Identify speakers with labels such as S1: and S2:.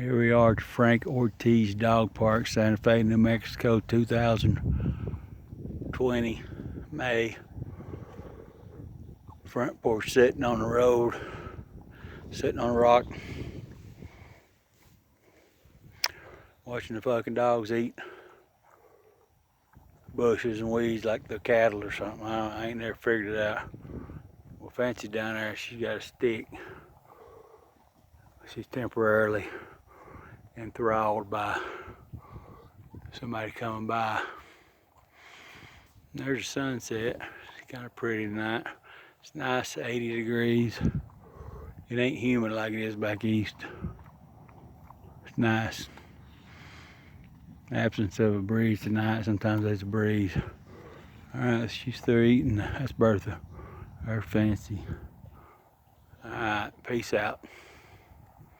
S1: Here we are at Frank Ortiz Dog Park, Santa Fe, New Mexico, 2020, May. Front porch sitting on the road, sitting on a rock, watching the fucking dogs eat bushes and weeds like they're cattle or something. I ain't never figured it out. Well, Fancy's down there, she's got a stick. She's temporarily enthralled by somebody coming by. There's the sunset. It's kind of pretty tonight. It's nice, 80 degrees. It ain't humid like it is back east. It's nice. Absence of a breeze tonight. Sometimes there's a breeze. Alright, she's through eating. That's Bertha. Her Fancy. Alright, peace out.